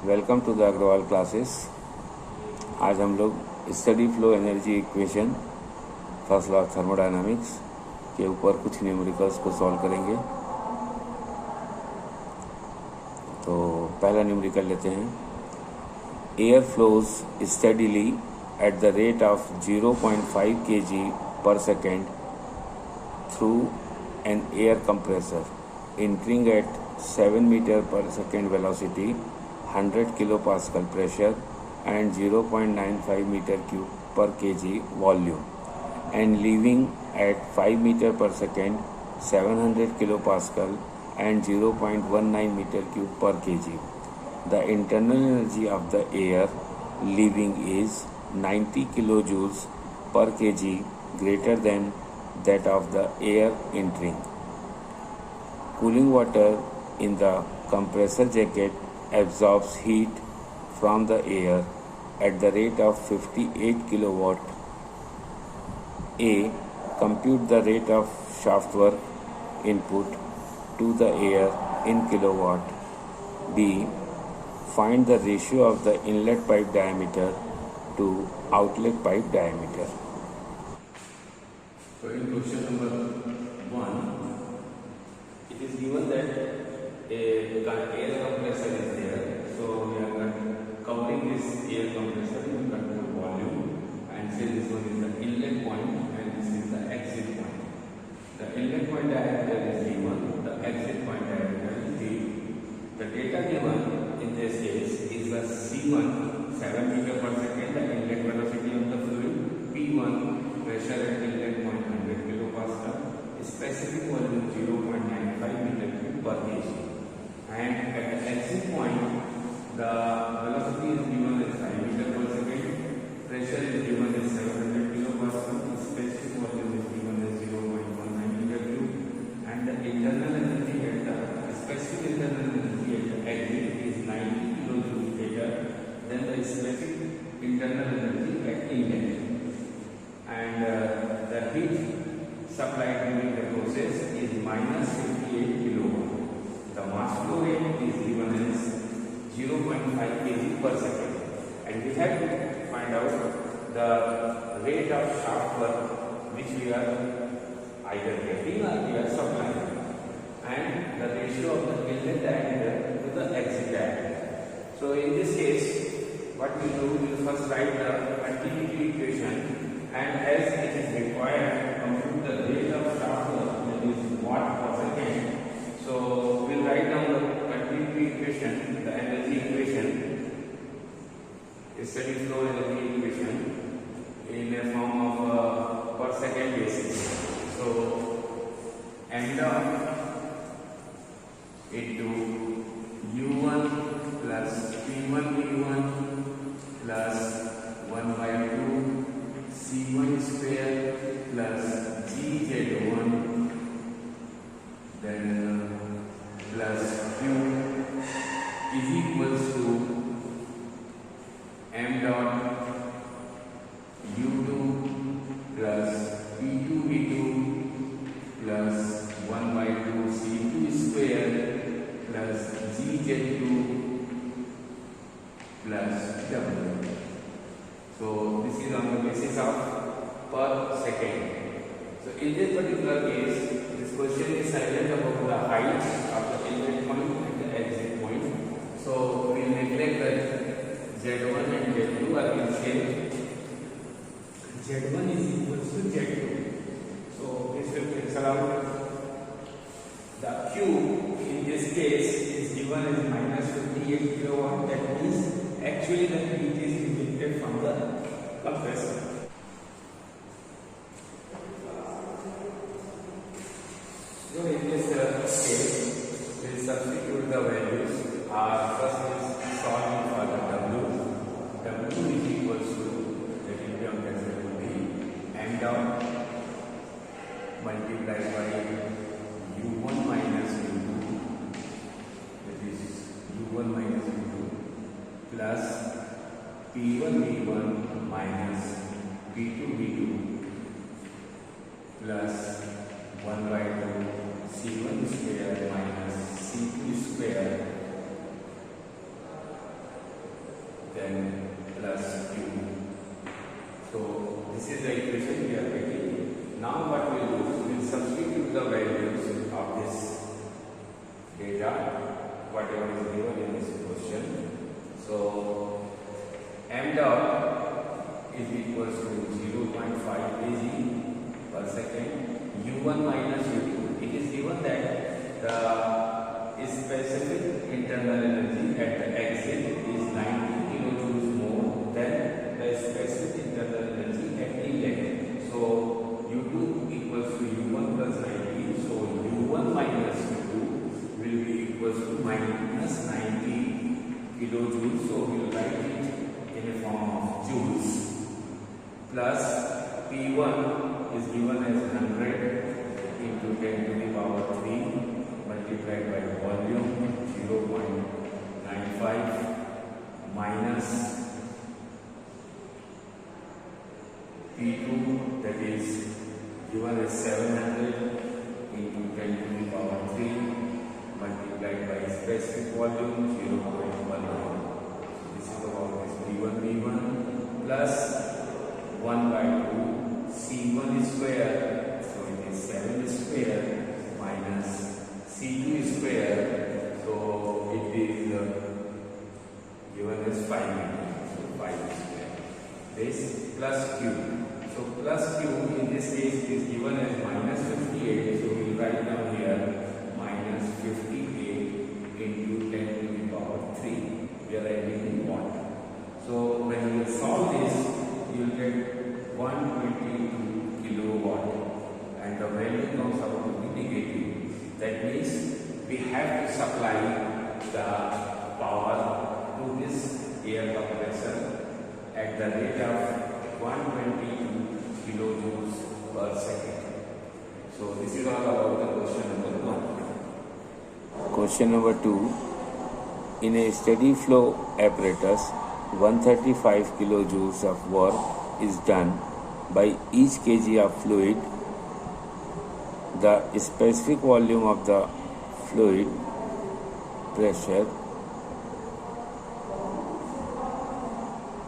Welcome to the Agrawal classes. आज हम लोग study flow energy equation first law of thermodynamics के ऊपर कुछ न्यूमेरिकल्स को सॉल्व करेंगे। तो पहला न्यूमेरिकल लेते हैं। Air flows steadily at the rate of 0.5 kg per second through an air compressor entering at 7 meter per second velocity, 100 kilopascal pressure and 0.95 meter cube per kg volume, and leaving at 5 meter per second, 700 kilopascal and 0.19 meter cube per kg. The internal energy of the air leaving is 90 kilojoules per kg, greater than that of the air entering. Cooling water in the compressor jacket absorbs heat from the air at the rate of 58 kilowatt. A. Compute the rate of shaft work input to the air in kilowatt. B. Find the ratio of the inlet pipe diameter to outlet pipe diameter. So in question number 1, it is given that a air compressor is there. So we are covering this air compressor in control volume, and say this one is the inlet point and this is the exit point. The inlet point diameter is given, the exit point diameter is given. The data given in this case is the C1 7 meter per second, the inlet velocity of the fluid, P1 pressure at inlet point 100 kilopascal, specific volume 0.95 meter cube per kg, and at the exit point the velocity is given as 5 meter per second, pressure is given as 700 kilopascal, specific volume is given as 0.19 meter cube, and the internal energy at the specific internal energy at the exit is 90 kilojoules greater than the specific internal energy at inlet, and the heat supplied during the process is minus 58 kilowatt. The mass flow rate is given as 0.5 kg per second, and we have to find out the rate of shaft work which we are either getting or we are supplying, and the ratio of the inlet diameter to the exit diameter. So in this case, what we do, we will first write the continuity equation, and as it is required, compute the rate of shaft work, that is watt per second. So we will write down the continuity equation, the energy equation, steady flow energy equation in a form of per second basis. So m dot into u1 plus p1 v1 plus 1 by 2 c1 square plus gz1, then plus q is equals to m dot u2 plus p2 v2 plus 1 by 2 c2 square plus gz2 plus w. So this is on the basis of per second. So in this particular case, this question is silent about the height of the inlet point and the exit point. So we neglect that Z1 and Z2 are in same. Z1 is equals to Z2. So this will cancel out. The Q in this case is given as minus 58 kilowatt. That means actually the heat is ejected from the compressor. So in this case, we will substitute the values. First is solving for the W. W is equals to, that will be on cancel to be m dot multiplied by u1 minus u2, that is u1 minus u2 plus p1 v1 minus p2 v2 plus 1 by 2 c1 square minus c2 square then plus Q. So this is the equation we are getting. Now what we will do, we will substitute the values of this data, whatever is given in this question. So m dot is equals to 0.5 kg per second, u1 minus u2. It is given that the specific internal energy at the exit is 90 kilojoules more than the specific internal energy at inlet. So u2 equals to u1 plus 90. So u1 minus u2 will be equals to minus 90 kilojoules. So we will write it in a form of joules, plus P1 is given as 100 into 10 to the power 3 multiplied by volume 0.95 minus P2, that is given as 700 into 10 to the power 3 multiplied by specific volume 0.11. This is about this P1 plus 1 by 2 C1 square, so it is 7 square minus C2 square, so it is given as 5 meters, so 5 square. This plus Q. So plus Q in this case is given as minus 58, so we will write down here minus 58 into 10 to the power 3. We are writing in watt. So when you will solve this, you will get 122 kilowatt and the value comes out to be negative. That means we have to supply the power to this air compressor at the rate of 122 kilojoules per second. So this is all about the question number 1. Question number 2. In a steady flow apparatus, 135 kilojoules of work is done by each kg of fluid. The specific volume of the fluid, pressure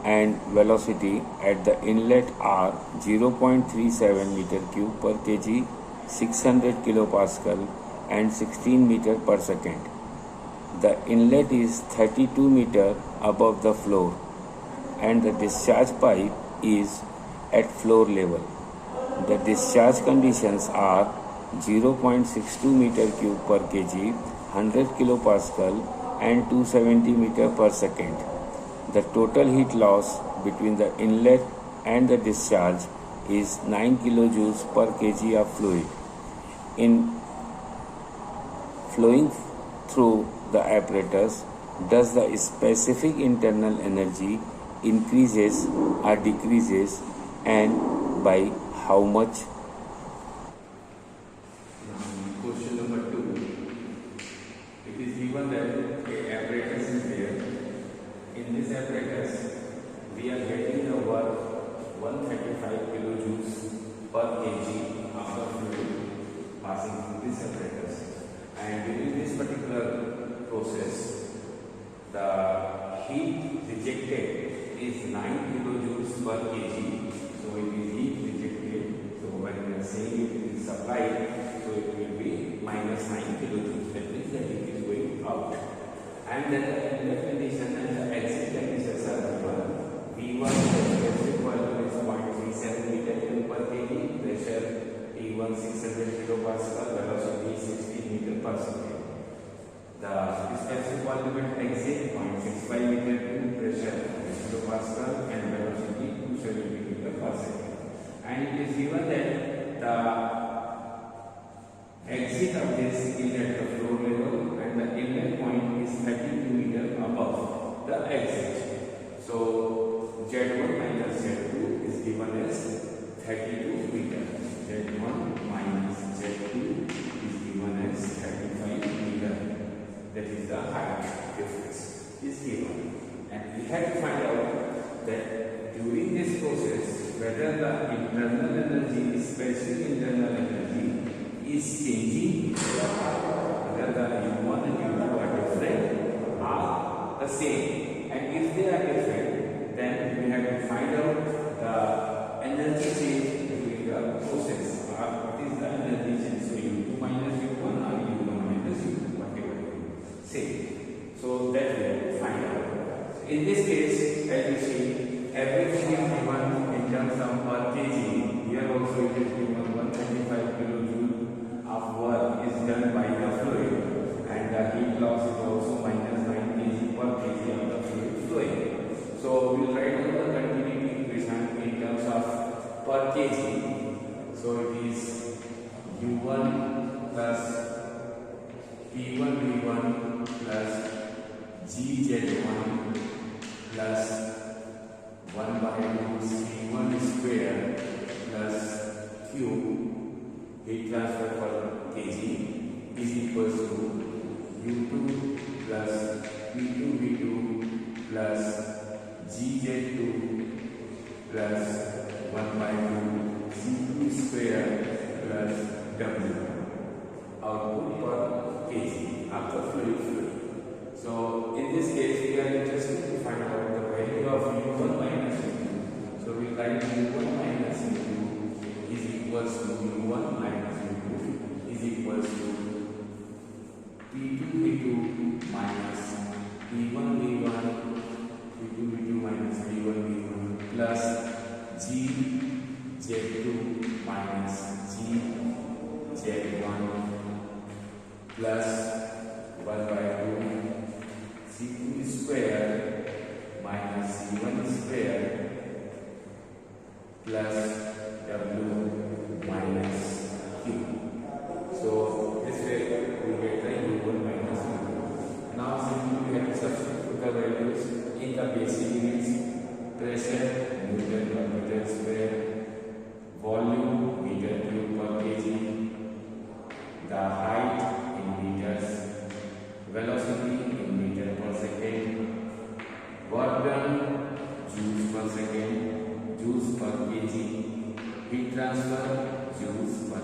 and velocity at the inlet are 0.37 meter cube per kg, 600 kilopascal and 16 meter per second. The inlet is 32 meter above the floor and the discharge pipe is at floor level. The discharge conditions are 0.62 meter cube per kg, 100 kilopascal and 270 meter per second. The total heat loss between the inlet and the discharge is 9 kilojoules per kg of fluid. In flowing through the apparatus, does the specific internal energy increases or decreases, and by how much? Question number 2. It is given that a apparatus is there. In this apparatus, we are getting the work 135 kilojoules per kg of the fluid passing through this apparatus. And during this particular process, the heat rejected is 9 kilojoules per kg. So it is heat rejected. So when we are saying it is supplied, so it will be minus 9 kilojoules. That means the heat is going out. And then the inlet condition and the exit conditions are given. V1 specific volume is 0.37 meter cube per kg, pressure T1 600 kilopascal, velocity 16 meter per second. The specific volume at exit 0.65 meter cube, pressure kilopascal and velocity 270 meter per second. And it is given that the exit of this is at the floor level and the inlet point is 32 meter above the exit. So Z1 minus Z2 is given as 32 meter. Z1 minus Z2 is given as 35 meter. That is the height difference is given. And we have to find out that during this process whether the internal energy, specific internal energy is changing, whether the U1 and U2 are different or the same, And if they are different, then we have to find out the energy change during the process. What is the energy change? So U2 minus U1 or U1 minus U2, whatever you say. So that we have to find out. In this case, as you see, everything is given in terms of per kg. Here also it is given 125 kilojoule of work is done by the fluid, and the heat loss is also minus 9 kg per kg of the fluid flowing. So we will write down the continuity equation in terms of per kg. So it is U1 plus P1 V1 plus GZ1 plus 1 by 2 C1 square plus Q heat transfer per kg is equals to U2 plus P2 V2 plus GZ2 plus 1 by 2 C2 square plus W output per kg after fluid flow. So in this case, we are interested to find out the value of U1 minus U2. So we write U1 minus U2 is equals to U1 minus U2 is equals to P2 V2 minus P1 V1 P2 V2 minus P1 V1 plus G Z2 minus G Z1 plus 1 by 2 C2 square minus C1 square plus W minus Q. So this way we get the U1 minus U2. Now simply we have to substitute the values in the basic units: pressure Newton per meter square, volume meter cube per kg, the height in meters, velocity in meter per second, work done joules per second, joules per kg, heat transfer joules per kg.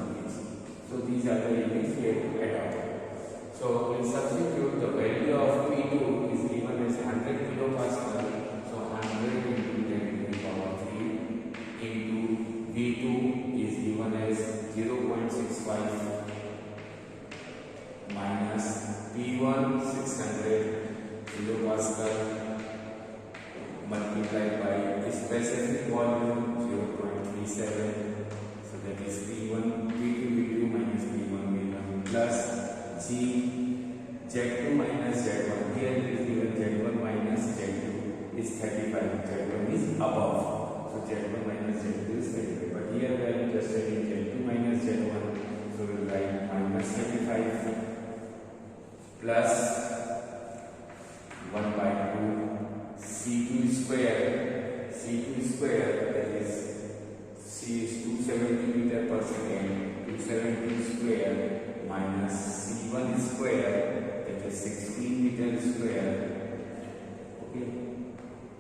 So these are the units we have to adopt. So we'll substitute the value of P2 is given as 100 kilopascal. So 100 into 10 to the power 3 into V2 is given as 0.65 minus P1 600 kilopascal multiplied by specific volume 0.37. So that is P1 P2 V2 minus P1 V1 plus G Z2 minus Z1. Here it is given Z1 minus Z2 is 35. Z1 is above. So Z1 minus Z2 is 35. But here we are interested in Z2 minus Z1. So we will write minus 35 plus 1 by 2 C2 square. C2 square, that is C is 270 meter per second. 270 square minus C1 square, that is 16 meter square. Okay.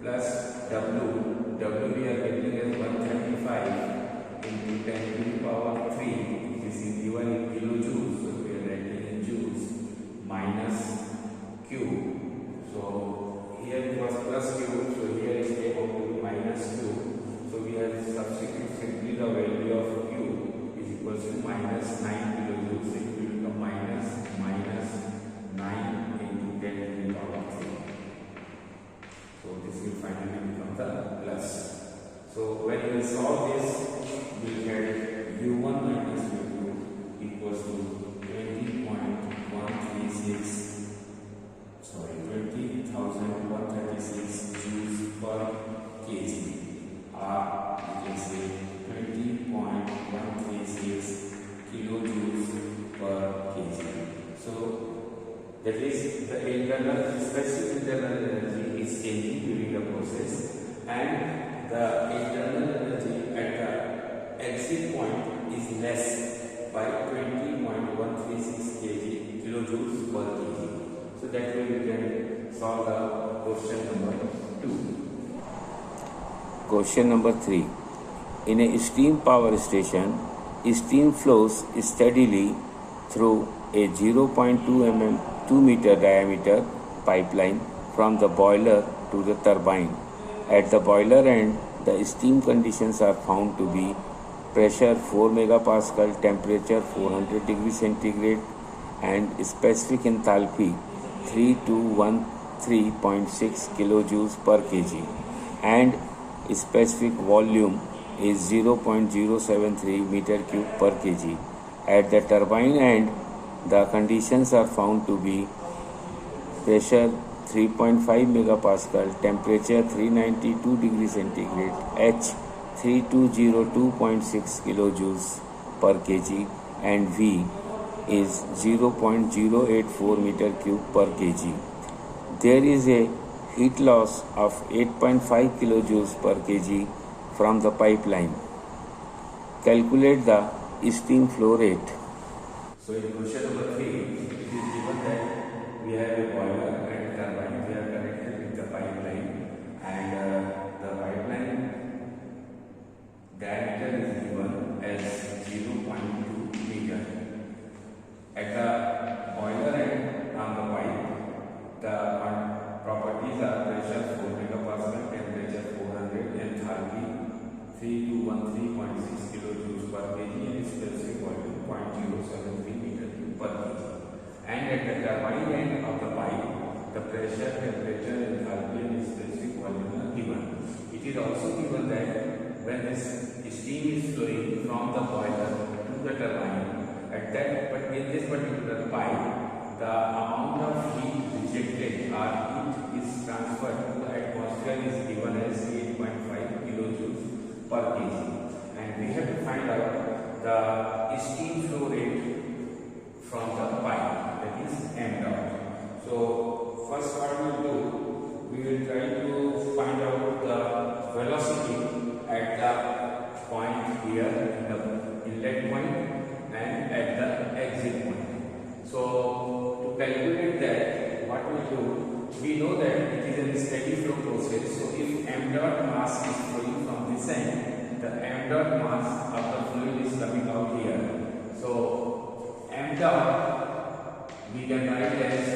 Plus W. W we are getting as 135 into 10 to the power 3. This is given in kilojoules, so we are writing in joules, minus Q. So here it was plus Q, so here is came out to be minus Q. So we have substituted simply the value of Q is equals to minus 9 kilojoules. It will become minus 9 into 10 to the power 3. So this will finally become the plus. So when we solve this, we will get U1 minus U2 equals to 20,136 joules per kg, or you can say 20.136 kilojoules per kg. So that is the internal specific internal energy is changing during the process, and the internal energy at the exit point is less by 20.136 kilojoules per kg. So that way we can solve the question number 2. Question number 3. In a steam power station, steam flows steadily through a 0.2 mm 2 meter diameter pipeline from the boiler to the turbine. At the boiler end, the steam conditions are found to be pressure 4 megapascal, temperature 400 degrees centigrade, and specific enthalpy 3213.6 kilojoules per kg, and specific volume is 0.073 meter cube per kg. At the turbine end, the conditions are found to be pressure 3.5 megapascal, temperature 392 degrees centigrade, H 3202.6 kilojoules per kg, and V is 0.084 meter cube per kg. There is a heat loss of 8.5 kilojoules per kg from the pipeline. Calculate the steam flow rate. So in question number 3, it is given that we have a boiler and a turbine. We are connected with the pipeline, and the pipeline diameter is given as 0.2 meter. At the boiler end on the pipe, the properties are pressure 4 megapascal, temperature 400, enthalpy 3213.6 kilojoules per kg, and specific volume 0.073 meter cube per kg. And at the turbine end of the pipe, the pressure, temperature, enthalpy, and specific volume are given. It is also given that when this steam is flowing from the boiler to the turbine, but in this particular pipe, the amount of heat rejected or heat is transferred to the atmosphere is given as 8.5 kilojoules per kg. And we have to find out the steam flow rate from the pipe, that is m dot. So first what we will do, we will try to find out the velocity at the point here, in the inlet point, and at the exit point. So to calculate that, what we do, we know that it is a steady flow process. So if m dot mass is flowing from this end, the m dot mass of the fluid is coming out here. So m dot we can write as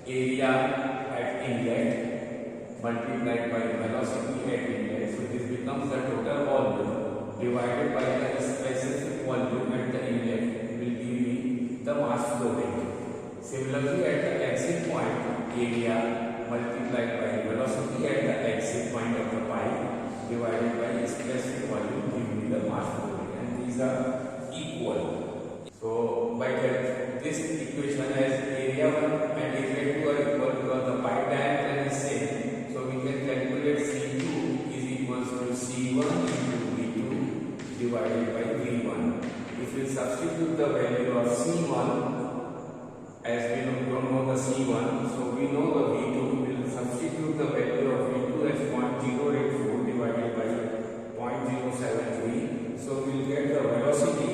area at inlet multiplied by velocity at inlet. So this becomes the total volume divided by the specific volume at the inlet will give me the mass flow rate. Similarly, at the exit point, area multiplied by velocity at the exit point of the pipe divided by specific volume give me the mass flow rate, and these are equal. So by that, this equation has area 1 and area 2 are equal because the pipe diameter is same. So we can calculate C2 is equals to C1 into V2 divided by V1. If we substitute the value of C1, as we don't know the C1, so we know the V2, we will substitute the value of V2 as 0.084 divided by 0.073. So we will get the velocity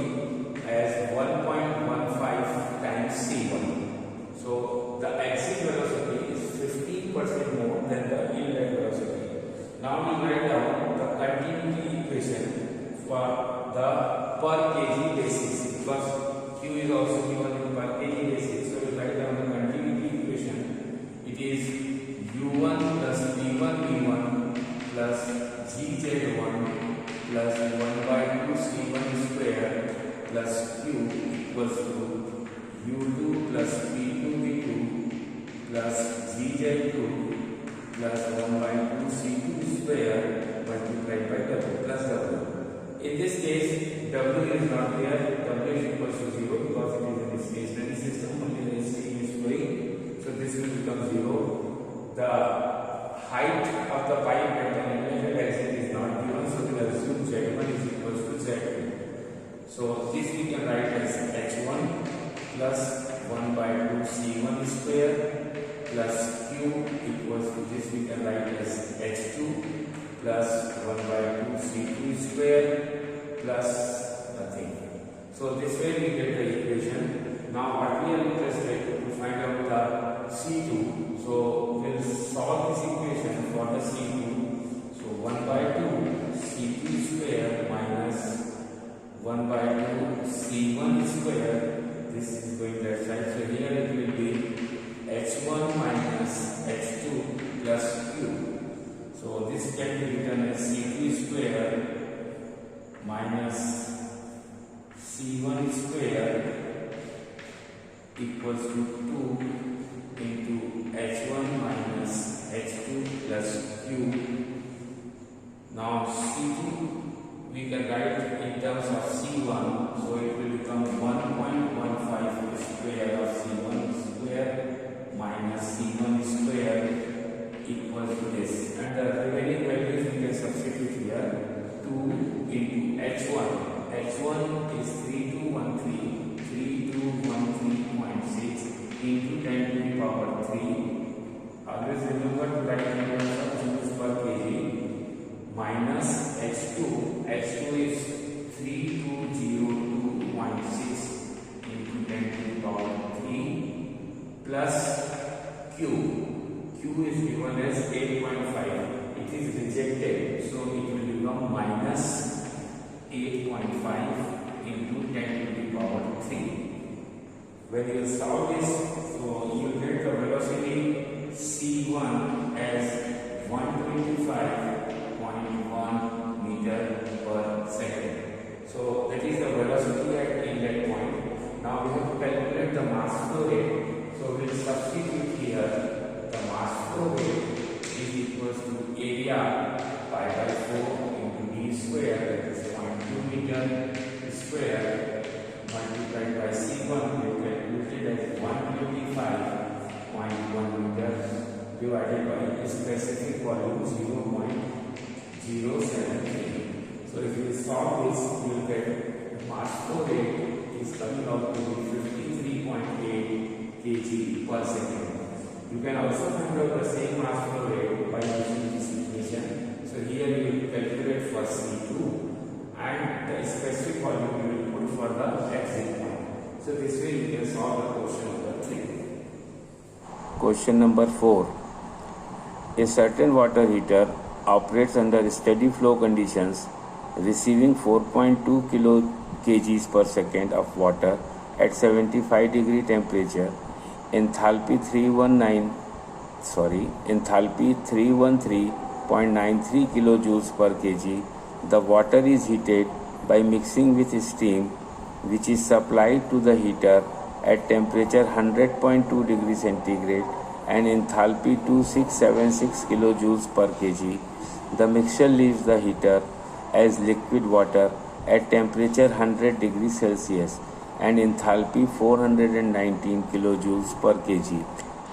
as 1.15 times C1. So the exit velocity is 15% more than the inlet velocity. Now we write down the continuity equation for the per kg basis, because Q is also given in per kg basis. So we write down the continuity equation. It is U1 plus P1 V1 plus GZ1 plus 1 by 2 C1 square plus Q equals to U2 plus P2 V2 plus GZ2 plus 1 by 2 C2 square multiplied by W plus W. In this case, W is not there. W is equals to 0 because it is in a stationary system, only the steam is flowing. So this will become 0. The height of the pipe at the inlet and exit is not given, so we will assume Z1 is equals to Z2. So this we can write as H1 plus 1 by 2 C1 square plus Q equals to this we can write as H2 plus 1 by 2 C2 square plus nothing. So this way we get the equation. Now what we are interested to find out the C2. So we will solve this equation for the C2. So 1 by 2 C2 square minus 1 by 2 C1 square. This is going that side. So here it will be H1 minus H2 plus Q So this can be written as C2 square minus C1 square equals to 2 into H1 minus H2 plus Q. Now C2 we can write in terms of C1, so it will become 1.15 square of C1 square minus C1 square equals to this, and the remaining values we can substitute here. 2 into H1. H1 is 3213.6 into 10 to the power 3. Always remember to write in terms of joules per kg. Minus H2. H2 is 3202.6 into 10 to the power 3 plus Q. Q is given as 8.5. It is rejected, so it will become minus 8.5 into 10 to the power 3. When you solve this, so you get the velocity C1 as 125.1 meter per second. So that is the velocity at inlet point. Now we have to calculate the mass flow rate. So we will substitute here. The mass flow rate is equals to area pi by 4 into d square, that is 0.2 meter square, multiplied by C1, we calculated as 125.1 meters, divided by a specific volume 0.073. So if you solve this, you will get the mass flow rate is coming out to be 53.8 kg per second. You can also find out the same mass flow rate by using this equation. So here you will calculate for C2 and the specific volume you will put for the exit point. So this way you can solve the question number 3. Question number 4. A certain water heater operates under steady flow conditions, receiving 4.2 kgs per second of water at 75 degree temperature. Enthalpy 313.93 kilojoules per kg. The water is heated by mixing with steam, which is supplied to the heater at temperature 100.2 degrees centigrade and enthalpy 2676 kilojoules per kg. The mixture leaves the heater as liquid water at temperature 100 degrees Celsius and enthalpy 419 kilojoules per kg.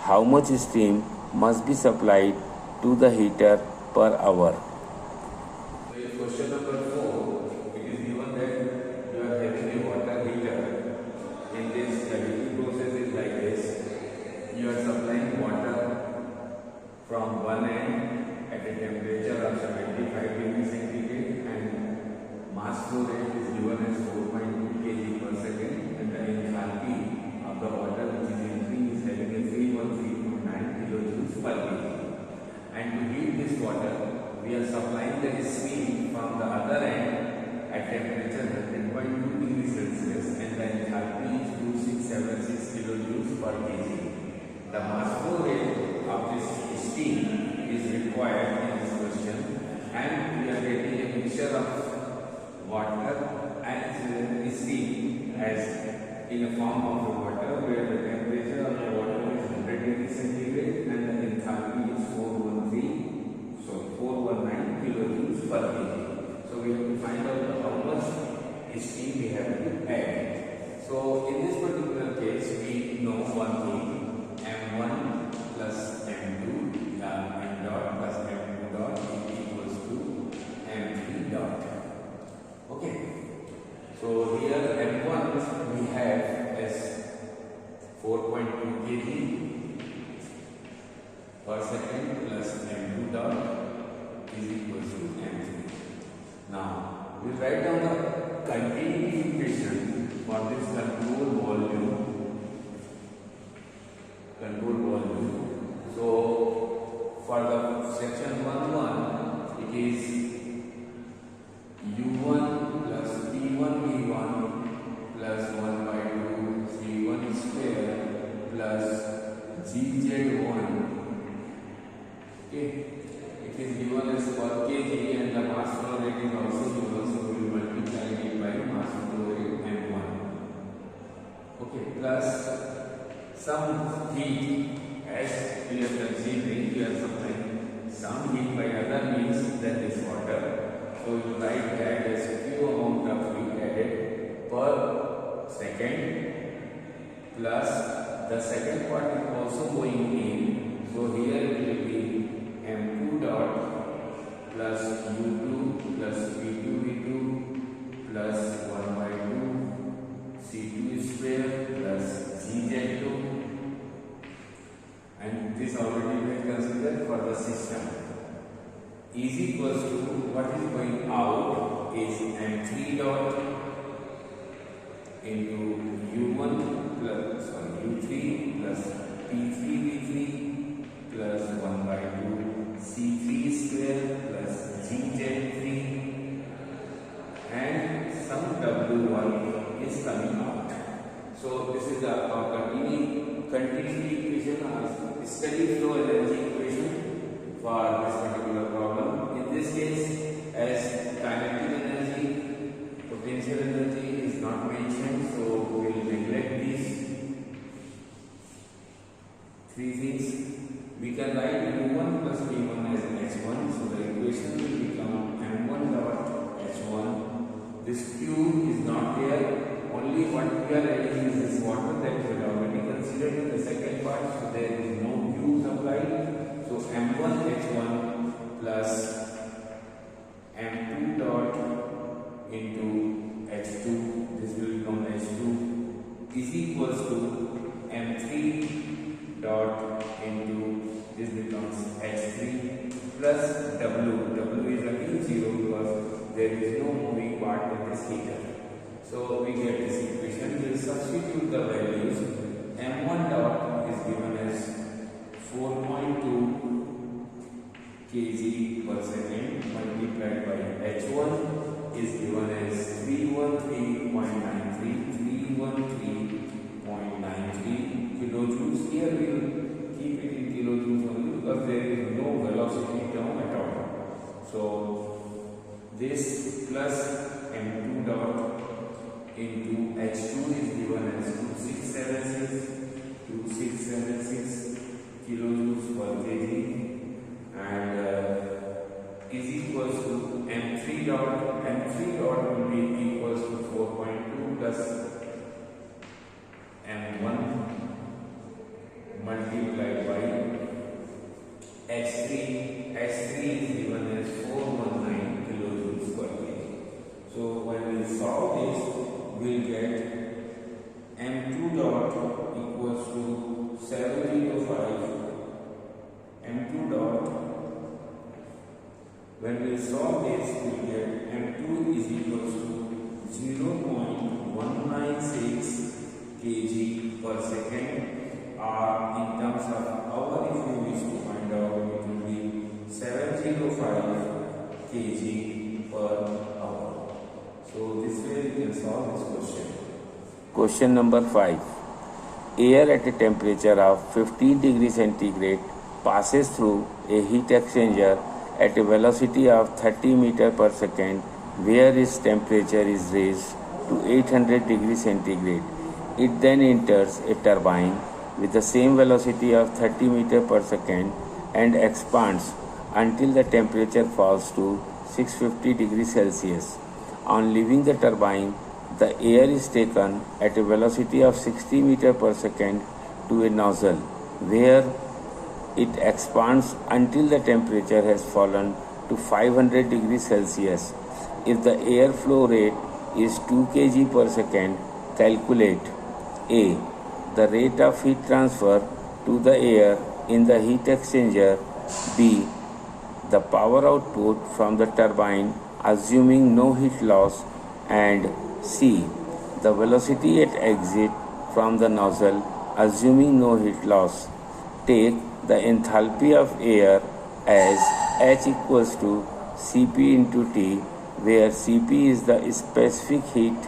How much steam must be supplied to the heater per hour? So in question number 4, it is given that you are having a water heater. In this, the heating process is like this. You are supplying water from one end at a temperature of 75 degrees centigrade and mass flow rate is given as 4.2 kg per second, and the enthalpy of the water which is entering is having a 313.9 kilojoules per kg. And to heat this water, we are supplying the steam from the other end at temperature 100.2 degrees Celsius, and the enthalpy is 2676 kilojoules per kg. The mass flow rate of this steam is required in this question, and we are getting a mixture of water and steam as in a form of water where the temperature of the water is 100 degrees centigrade and the enthalpy is 419 kilojoules per kg. So we have to find out how much steam we have to add. So in this particular case, we know one thing: M1 plus M2 M dot plus M2 dot equals to M3 dot. Okay. So here M1 we have as 4.2 kg per second plus M2 dot is equals to M3. Now we write down the continuity equation for this control volume. So for the section 1.1, it is U1 plus P1V1 plus 1 by 2 C1 square plus GZ1. Okay, it it is given as per kg and the mass flow rate is also given, so we will multiply it by mass flow rate m1. Okay, plus some heat as we are considering, we are supplying some heat by other means than this water. So we will write that as Q amount of heat added per second, plus the second part is also going in. So here it will be m2 dot plus u2 plus v2 v2 plus 1 by 2 c2 square plus gz2, and this already we considered for the system, is equals to what is going out is m3 dot into u1 plus u3 plus p3 v3 plus 1 by 2 c3 square plus gz3, and some w1 is coming out. So this is our continuity equation or steady flow energy equation for this particular problem. In this case, as kinetic energy, potential energy is not mentioned, so we will neglect these three things. We can write u1 plus v1 as h1, so the equation will become m1 dot h1. This q is not there, only what we are adding is this water that we have already considered in the second part, so there is no q supplied. So m1 h1 plus m2 dot into h2, this will become h2, is equals to m3 dot into, this becomes h3 plus w. W is again 0 because there is no moving part in this heater. So we get this equation. We will substitute the values. m1 dot is given as 4.2 kg per second multiplied by h1 is given as 313.93 kilojoules. Here we will keep it in kilojoules only because there is no velocity term at all. So this plus m2 dot into h2 is given as 2676 kilojoules per kg, and is equals to m3 dot. M3 dot will be equals to 4.2 plus m1 multiplied by h3. H3 is given as 419 kilojoules per kg. So when we solve this, we will get m2 dot equals to 705. m2 dot, when we solve this, we will get m2 is equals to 0.196 kg per second, or in terms of hour, if you wish to find out, it will be 705 kg per hour. So this way we can solve this question. Question number 5. Air at a temperature of 15 degrees centigrade passes through a heat exchanger at a velocity of 30 meter per second, where its temperature is raised to 800 degrees centigrade. It then enters a turbine with the same velocity of 30 meter per second and expands until the temperature falls to 650 degrees Celsius. On leaving the turbine, the air is taken at a velocity of 60 meter per second to a nozzle, where it expands until the temperature has fallen to 500 degrees Celsius. If the air flow rate is 2 kg per second, calculate A. The rate of heat transfer to the air in the heat exchanger. B. The power output from the turbine assuming no heat loss. And C. The velocity at exit from the nozzle assuming no heat loss. Take the enthalpy of air as H equals to Cp into T, where Cp is the specific heat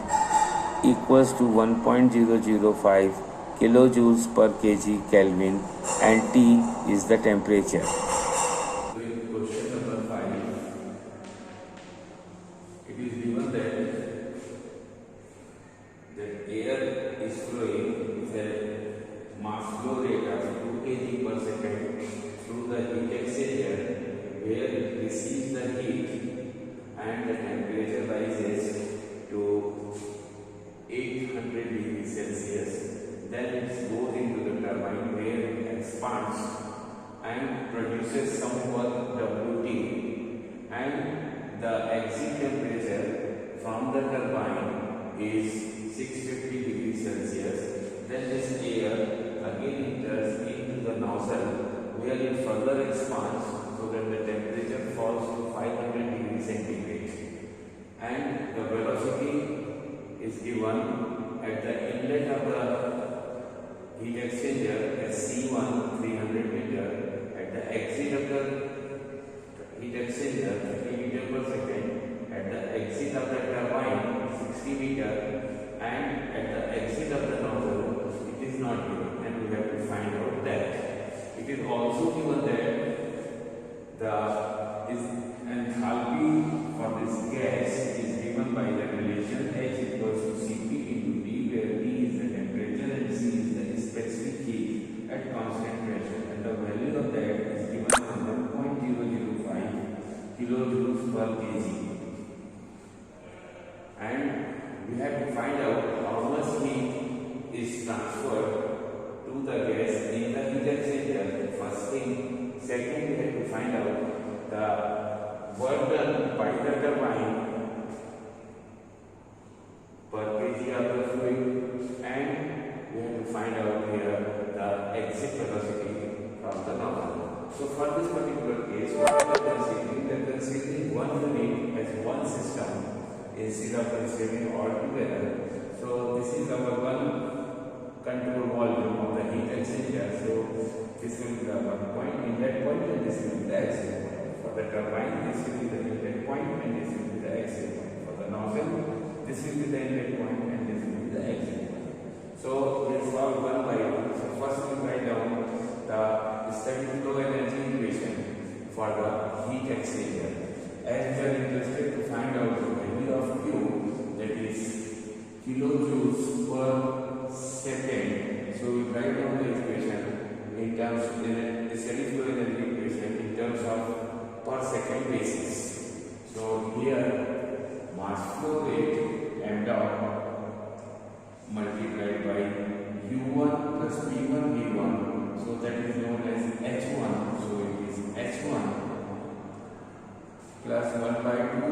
equals to 1.005 kilojoules per kg Kelvin, and T is the temperature. Question given that air is flowing with a mass flow rate of 2 kg per second through the heat exchanger, where it receives the heat and the temperature rises to 800 degrees Celsius. Then it goes into the turbine where it expands and produces some work WT, and the exit temperature from the turbine is 650 degrees Celsius. Then this air again enters into the nozzle where it further expands so that the temperature falls to 500 degrees centigrade, and the velocity is given at the inlet of the heat exchanger as C1 300 meter, at the exit of the heat exchanger 30 meter per second, at the exit of the turbine 60 meter, and at the exit of the nozzle it is not given, and we have to find out that. It is also given that the enthalpy for this gas is given by the relation H equals to Cp into T, where T is the temperature and C is the specific heat at constant pressure, and the value of that is given as 1.005 kilojoules per kg. And we have to find out how much heat is transferred to the gas in the heat exchanger. First thing. Second, we have to find out the work done by the turbine per kg of the fluid, and we have to find out here the exit velocity from the nozzle. So for this particular case, what we are considering, one unit as one system instead of considering all together. So this is our one control volume of the heat exchanger. So this will be the one point, inlet point, and this will be the exit point. For the turbine, this will be the inlet point and this will be the exit point. For the nozzle, this will be the inlet point and this will be the exit point. So let's solve one by one. So first we write down the steady flow energy equation for the heat exchanger. As we are interested to find out the value of Q, that is kilojoules per second. So we write down the equation in terms of the steady flow energy equation in terms of per second basis. So here mass flow rate m dot multiplied by u1 plus p1 v1, so that is known as h1. So it is h1 plus 1 by 2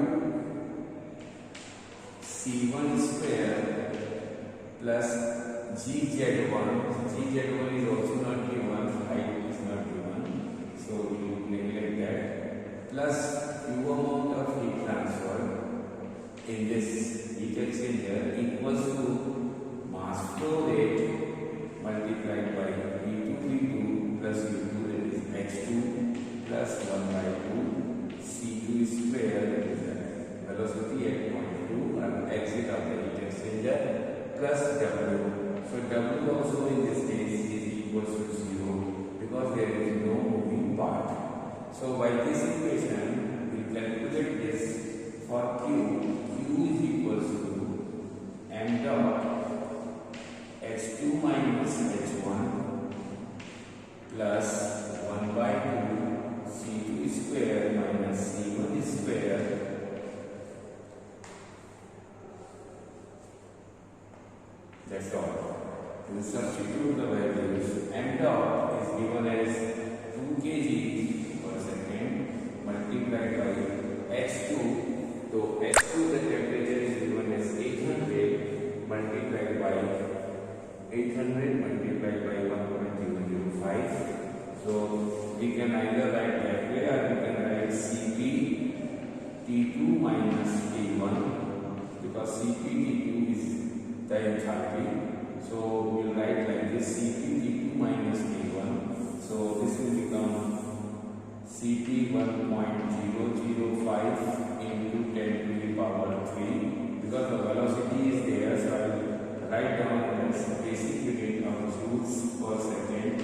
c1 square plus gz1. Gz1 is also not given, height is not given, so we will neglect that, plus q amount of heat transfer in this heat exchanger equals to mass flow rate multiplied by V2 plus U2, that is H2 plus 1 by 2 C2 square, that is the velocity at point 2 and exit of the heat exchanger, plus W. So W also in this case is equals to 0 because there is no moving part. So by this equation we calculate this for Q. Q is equals to m dot h2 minus h1 plus 1 by 2 c2 square minus c1 square that's all. To substitute the values, m dot is given as 2 kg per second multiplied by h2. So h2, the temperature is given as 800 multiplied by 1.005. So we can either write that way or we can write Cp T2 minus T1, because Cp T2 is the enthalpy. So we'll write like this: Cp T2 minus T1. So this will become Cp 1.005 into 10 to the power 3, because the velocity is there. So I will write down as basic unit of joules per second.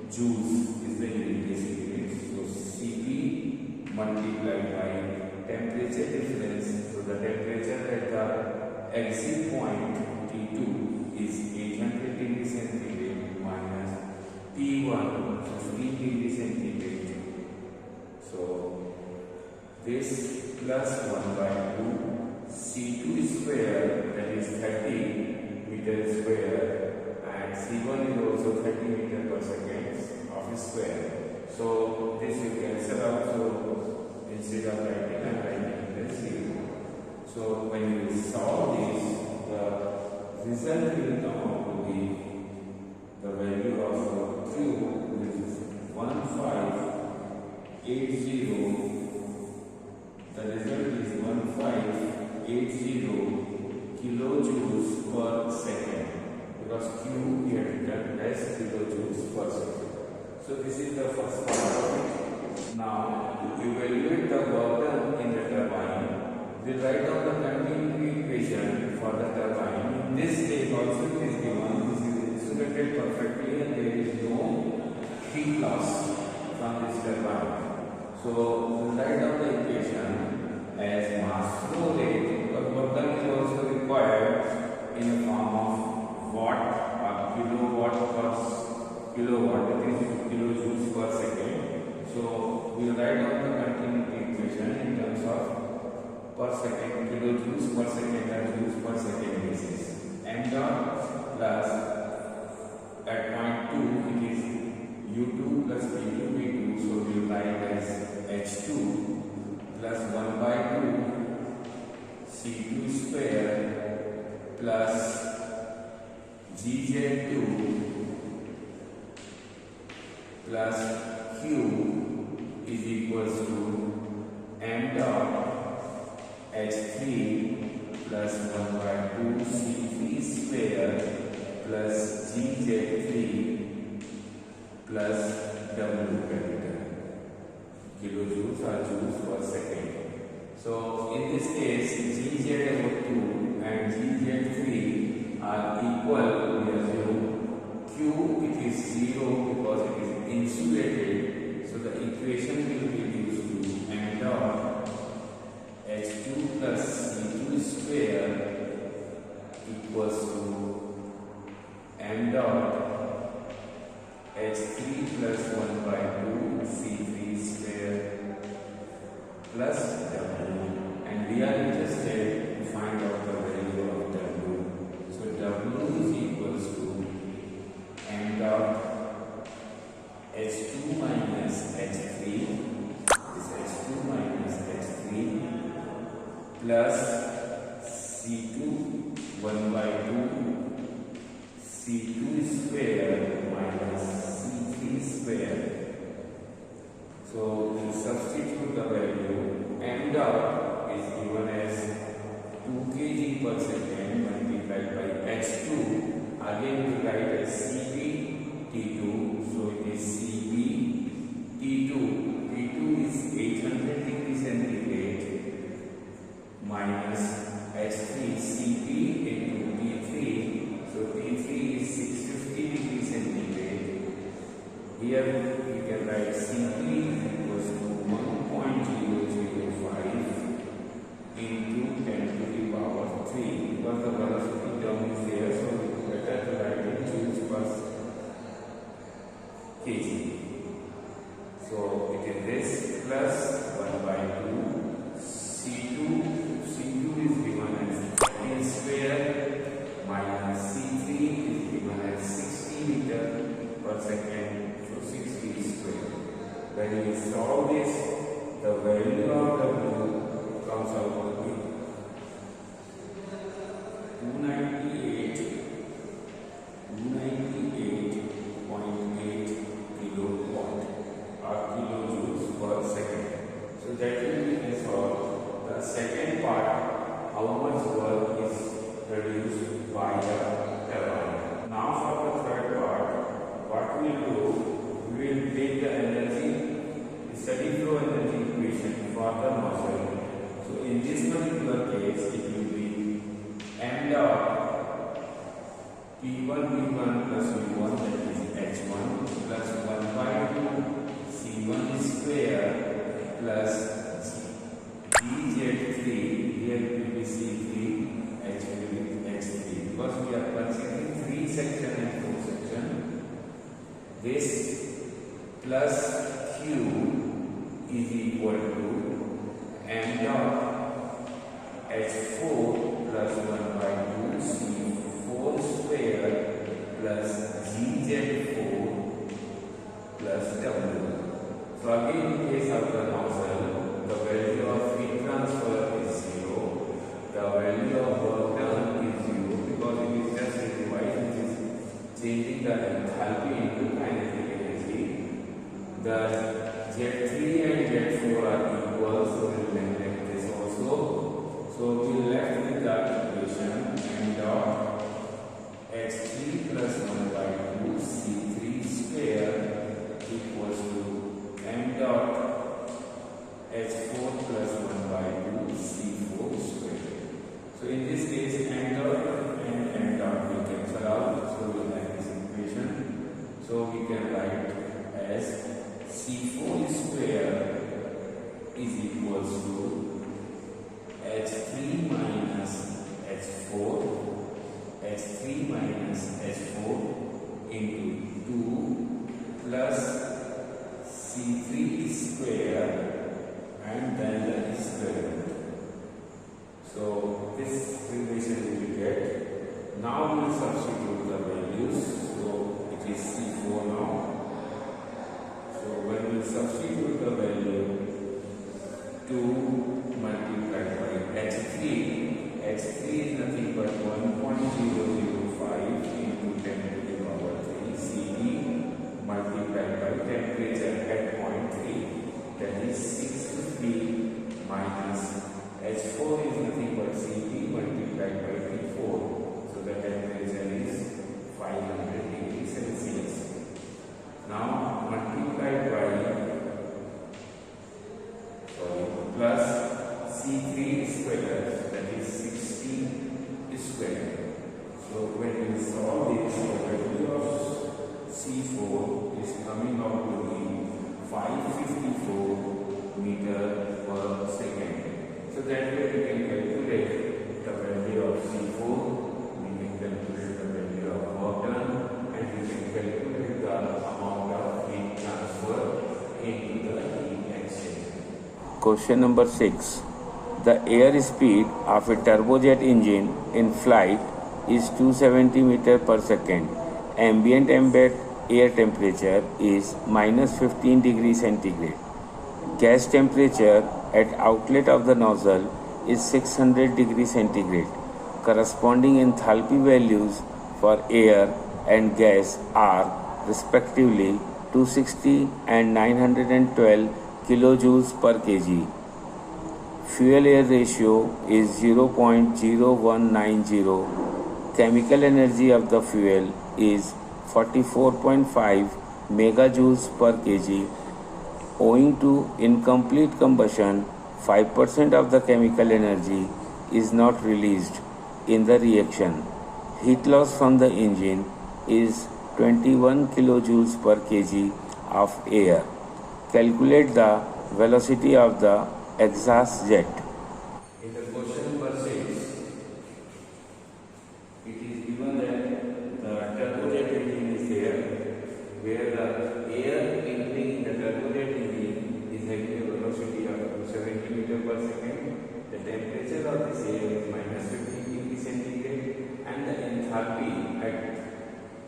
Joules is the unit basic unit. So Cp multiplied by temperature difference, so the temperature at the exit point T2 is 800 degree centigrade minus T1 15 degree centigrade. So this plus 1 by 2 C2 square, that is 30 meter square, and C1 is also 30 meter per second of a square. So this you cancel out, so instead of writing, I am writing the 0. So when you solve this, the result will come out to be the value of Q, which is 1580. The result is 1580 kilojoules per second, because Q we have written as kilojoules per second. So this is the first part of it. Now to evaluate the work done in the turbine, we write down the continuity equation for the turbine. In this case also it is given, this is insulated perfectly and there is no heat loss from this turbine. So we write down the equation as mass flow rate, but work done is also required in the form of watt or kilowatt per kilowatt, that is kilojoules per second. So we write down the continuity equation in terms of per second, kilojoules per second and joules per second basis. M dot plus at point 2 it is U2 plus P2 V2, so we write as H2 plus 1 by 2 C2 square plus GZ2 plus Q is equals to M dot H3 plus 1 by 2 C3 square plus GZ3 plus W capital, kilojoules or joules per second. So in this case, GZ2 and GZ3 are equal. We assume Q it is 0 because it is insulated. So the equation will be reduced to M dot H2 plus C2 square equals to M dot H3 plus 1 by 2 C3 square plus W, and we are interested to find out the value of W. So W is equals to M dot H2 minus H3, is H2 minus H3 plus C2 1 by 2 C2 square minus C3 square. So we substitute the value. M dot is given as 2 kg per second multiplied by H2. Again we write as Cp T2. So it is Cp T2. T2 is 800 degree centigrade minus H3 Cp into T3. So T3 is 650 degree centigrade. Here we can write Cp equals to 1.005 into 10 to the power 3, because the velocity term is there, so it is better to write in joules per kg. So it is this plus 1 by 2 C2 is given as 13 square minus C3 is given as 60 meter per second, so 60 square. When you solve this, the value of W comes out to be 298.8 kilowatt or kilojoules per second. So that will be for the second part, how much work is produced by the turbine. Now for the third part, what we will do, we will take the energy, steady flow energy equation for the nozzle. So in this particular case, it will be M dot P1 V1 plus V1, that is H1 plus 1 by 2 C1 square plus G plus Q is equal to m dot H4 plus 1 by 2 C4 square plus GZ4 plus W. So again, in case of the nozzle, the value of heat transfer is 0. The value of work done is 0 because it is just a device which is changing the enthalpy into kinetic energy. The Z3 and Z4 are equal, so we will neglect this also. So we will left with the equation m dot H3 plus 1 by 2 C3 square equals to m dot H4 plus 1 by 2 C4 square. So in this case, m dot and m dot will cancel out, so we will have this equation. So we can write as C4 square is equals to H3 minus H4 into 2 plus C3 square and then the square root. So this relation we will get. Now we will substitute the values. So it is C4 now. So when we substitute the value 2 multiplied by H3 is nothing but 1.005 into 10 to the power 3 Cv multiplied by temperature at point 3, that is 650 minus H4 is nothing but Cv multiplied by T4, so the temperature is 500 degrees Celsius. Now multiplied by plus C3 square, that is 16 square. So when we solve this, the value of C4 is coming out to be 554 meter per second. So that way we can calculate the value of C4, we can calculate the value of work done, and we can calculate the amount of heat transfer into the heat exchanger. Question number 6. The airspeed of a turbojet engine in flight is 270 meter per second. Ambient air temperature is minus 15 degrees centigrade. Gas temperature at outlet of the nozzle is 600 degrees centigrade. Corresponding enthalpy values for air and gas are respectively 260 and 912 kilojoules per kg. Fuel air ratio is 0.0190. Chemical energy of the fuel is 44.5 megajoules per kg. Owing to incomplete combustion, 5% of the chemical energy is not released in the reaction. Heat loss from the engine is 21 kilojoules per kg of air. Calculate the velocity of the exhaust jet. In the question number 6, it is given that the turbojet engine is there, where the air entering the turbojet engine is having a velocity of 270 meters per second. The temperature of this air is minus 15 degrees centigrade, and the enthalpy at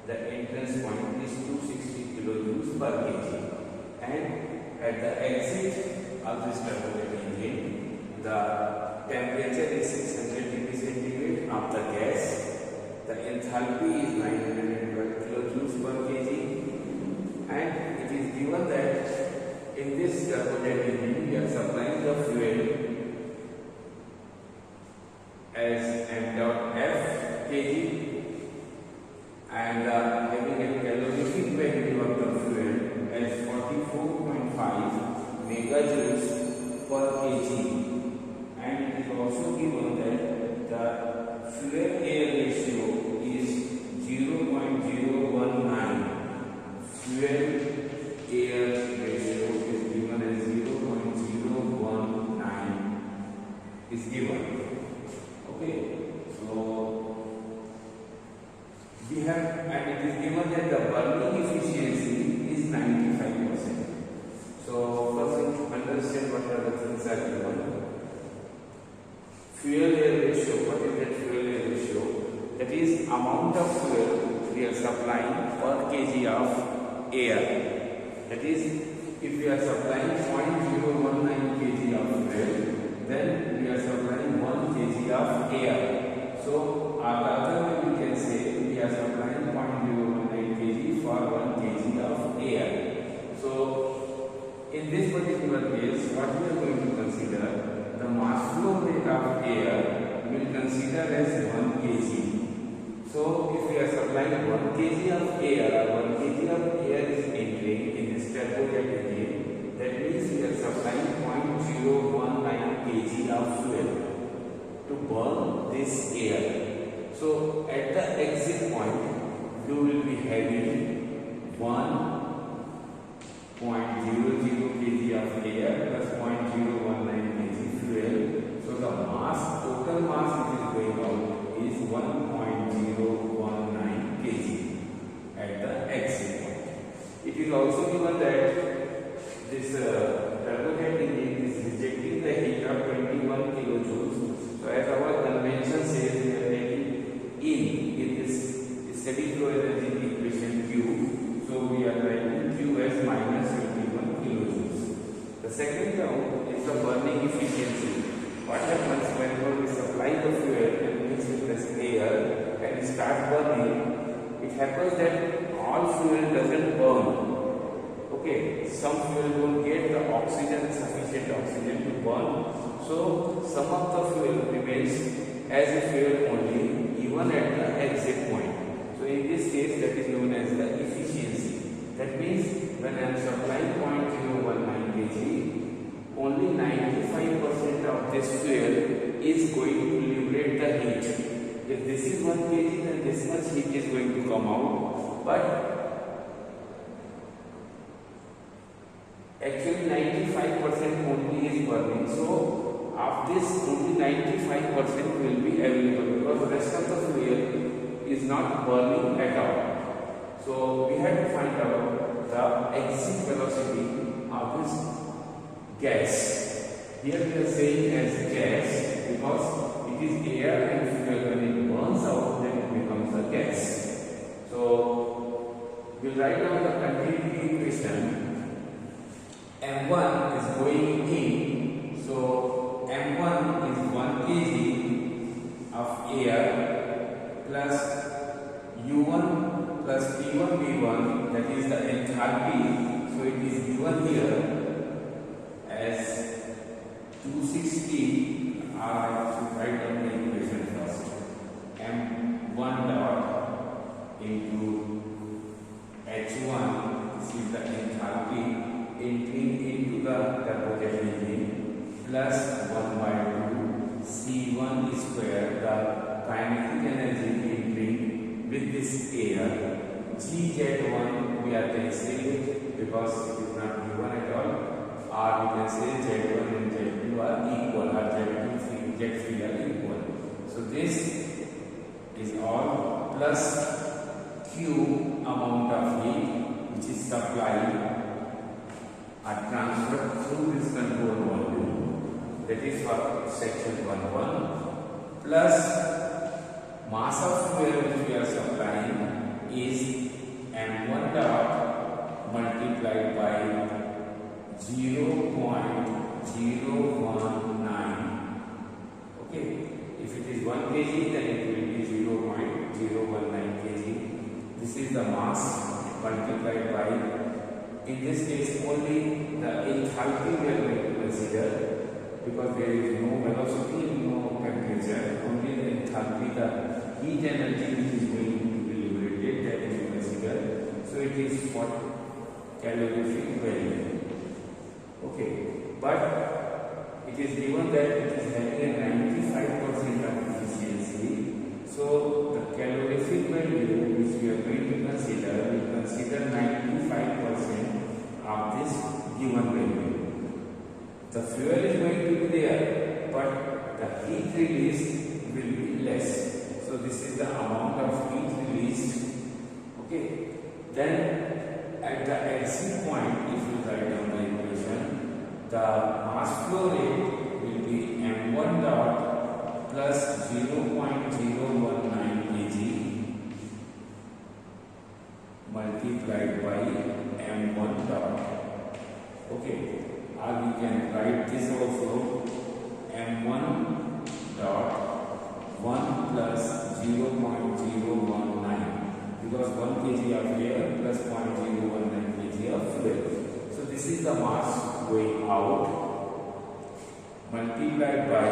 the entrance point is 260 kilojoules per kg. And at the exit of this turbojet engine, the temperature is 600 degrees centigrade of the gas. The enthalpy is 912 kilojoules per kg, and it is given that in this turbojet engine we are supplying the fuel as m dot f kg, and having a calorific value of the fuel as 44.5 megajoules per kg, and it is also given that the fuel air ratio is 0.019. Fuel air ratio is given as 0.019 amount of fuel we are supplying per kg of air. That is, if we are supplying 0.019 kg of fuel, then we are supplying 1 kg of air. So, other way we can say we are supplying 0.019 kg for 1 kg of air. So, in this particular case, what we are going to consider, the mass flow rate of air will consider as 1 kg. So, if we are supplying 1 kg of air, 1 kg of air is entering in this turbojet engine, that means we are supplying 0.019 kg of fuel to burn this air. So, at the exit point, you will be having 1.00 kg of air plus 0.019 kg fuel. So, the mass, total mass which is going out is 1.019 kg at the exit point. It is also given that this turbojet engine is rejecting the heat of 21 kilojoules. So, as our convention says, we are taking in this steady flow energy equation Q. So, we are writing Q as minus 21 kilojoules. The second term is the burning efficiency. What happens whenever we supply the fuel and mix with this air and start burning? It happens that all fuel doesn't burn. Okay, some fuel won't get the oxygen, sufficient oxygen to burn. So, some of the fuel remains as a fuel only, even at the exit point. So, in this case, that is known as the efficiency. That means when I am supplying 0.019 kg, only 95% of this fuel is going to liberate the heat. If this is 1 kg, then this much heat is going to come out. But actually 95% only is burning. So, of this only 95% will be available because the rest of the fuel is not burning at all. So, we have to find out the exit velocity of this gas. Here we are saying as gas because it is air and fuel. When it burns out, then it becomes a gas. So, we will write down the continuity equation. M1 is going in. So, M1 is 1 kg of air plus U1 plus P1V1, that is the enthalpy. So, it is given here as 260. I should write down the equation first. M1 dot into H1, this is the enthalpy entering into the turbojet engine, plus 1 by 2 C1 square, the kinetic energy entering with this air. GZ1 we are cancelling it because it is not given at all. Or we can say Z1 and Z2 are equal, or Z2 Z3 are equal. So, this is all plus Q amount of heat which is supplied are transferred through this control volume, that is for section 1.1, plus mass of fuel which we are supplying is M1 dot multiplied by 0.019. Okay, if it is 1 kg, then it will be 0.019 kg. This is the mass multiplied by, in this case only the enthalpy we are going to consider because there is no velocity, no temperature, only the enthalpy, the heat energy which is going to be liberated, that is considered. So, it is what calorific value. Okay, but it is given that it is having a 95% of efficiency. So, the calorific value which we are going to consider, we consider 95% of this given value. The fuel is going to be there, but the heat released will be less. So, this is the amount of heat released. Okay, then at the exit point, if you write down the equation, the mass flow rate will be M1 dot plus 0.019 kg multiplied by m1 dot. Okay, or we can write this also, m1 dot 1 plus 0.019, because 1 kg of air plus 0.019 kg of fluid. So this is the mass going out, multiplied by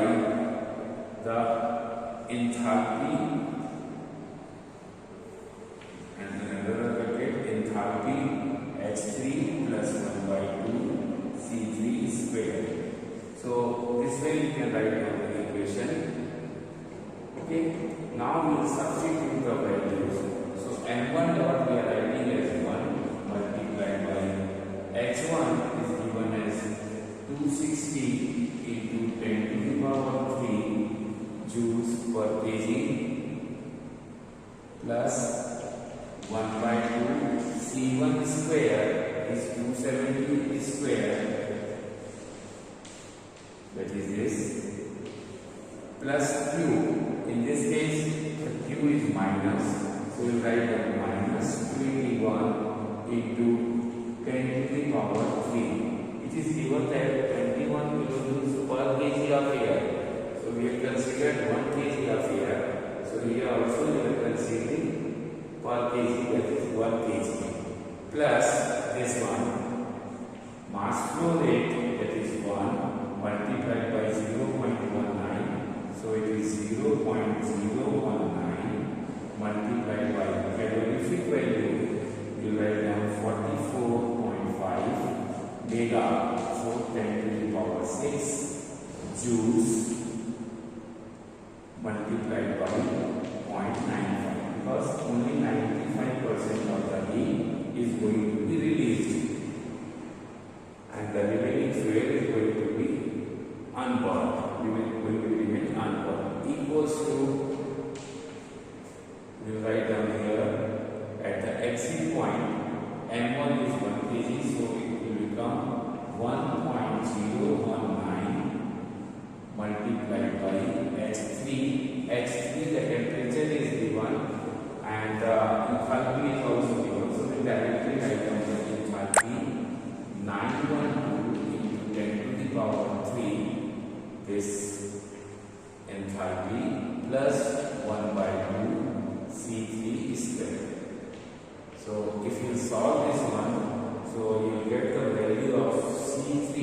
the enthalpy, and another bracket, enthalpy H3 plus 1 by 2 C3 square. So this way you can write down the equation. Okay, now we will substitute the values. So m1 dot we are writing as 1 multiplied by h1 is given as 260 into 10 to the power 3 joules per kg plus 1 by 2 C1 square is 270 square, that is this, plus Q. In this case, the Q is minus, so we will write down minus 21 into 10 to the power 3. It is given that 21 kilojoules per kg of air. So we have considered 1 kg of air. So here also we are considering per kg, that is 1 kg, plus this one, mass flow rate, that is 1 multiplied by 0.19. So it is 0.019 multiplied by calorific value. You write down 44.5 mega, so 10 to the power 6 joules multiplied by 0.95, because only 95% of the heat is going to be released and the remaining fuel is going to be unburned, will remain unburned, equals to, we will write down here at the exit point, m1 is 1 kg, so it will become 1.019 multiplied by h3. H3, the temperature is given and the enthalpy is also given, so we directly write down the enthalpy 912 into 10 to the power 3, this enthalpy plus 1 by 2 C3 square. So if you solve this one, so you will get the value of C3